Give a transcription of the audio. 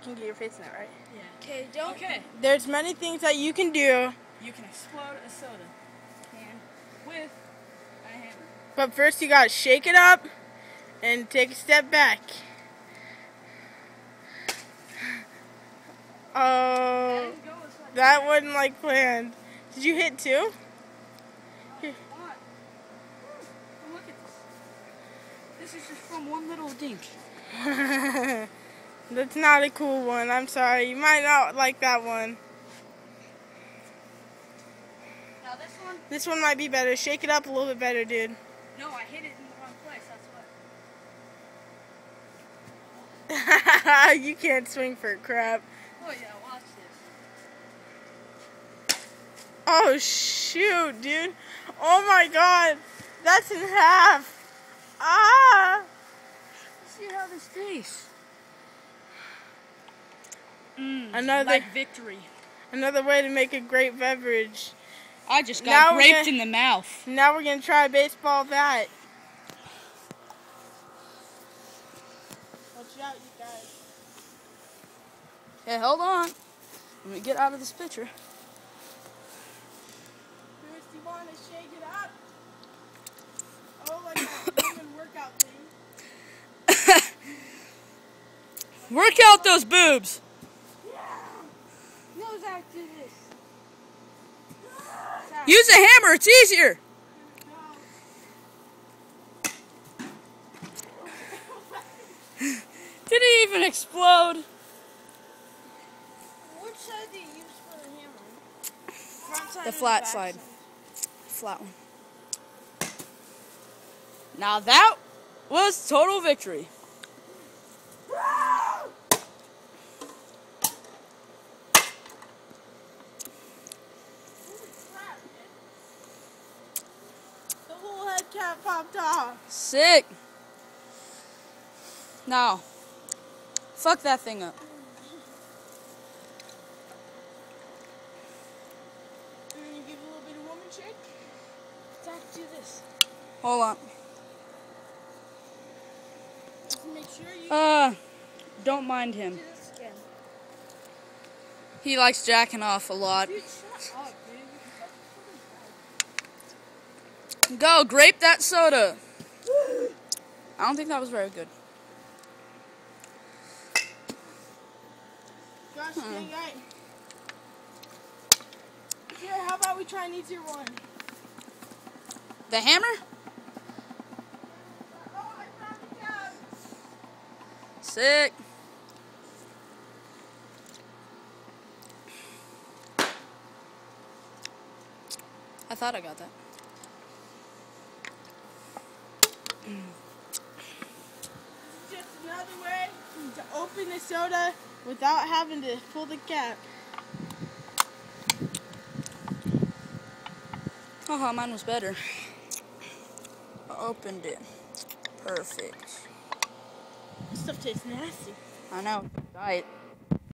can get your face in it, right? Yeah. Okay, don't. Okay. There's many things that you can do. You can explode a soda can with a hammer. But first you gotta shake it up and take a step back. Oh, that wasn't like planned. Did you hit two? Here. Look at this. This is just from one little dink. That's not a cool one. I'm sorry. You might not like that one. Now this one? This one might be better. Shake it up a little bit better, dude. No, I hit it in the wrong place. That's what. You can't swing for crap. Oh yeah, watch this. Oh shoot, dude. Oh my god. That's in half. Ah. Let's see how this tastes. Another like victory. Another way to make a great beverage. I just got raped in the mouth. Now we're gonna try a baseball bat. Watch out, you guys. Okay, hold on. Let me get out of this picture. First, you want to shake it up. Oh, like that woman workout thing. Work out those boobs. Yeah. No, Zach, do this. Use a hammer. It's easier. Didn't even explode. Which side do you use for the hammer? Front side The or flat back side. Flat one. Now that was total victory. The whole head cap popped off. Sick. Now, fuck that thing up. And then you give a little bit of woman shake. Zach, do this. Hold on. Just make sure you Don't mind him. do this again. He likes jacking off a lot. Dude, shut up, dude. Go, grape that soda. I don't think that was very good. Gosh dang it. Here, how about we try an easier one? The hammer? Oh, I found the cap. Sick. I thought I got that. Just another way to open the soda without having to pull the cap. Haha, mine was better. I opened it. Perfect. This stuff tastes nasty. I know. Diet.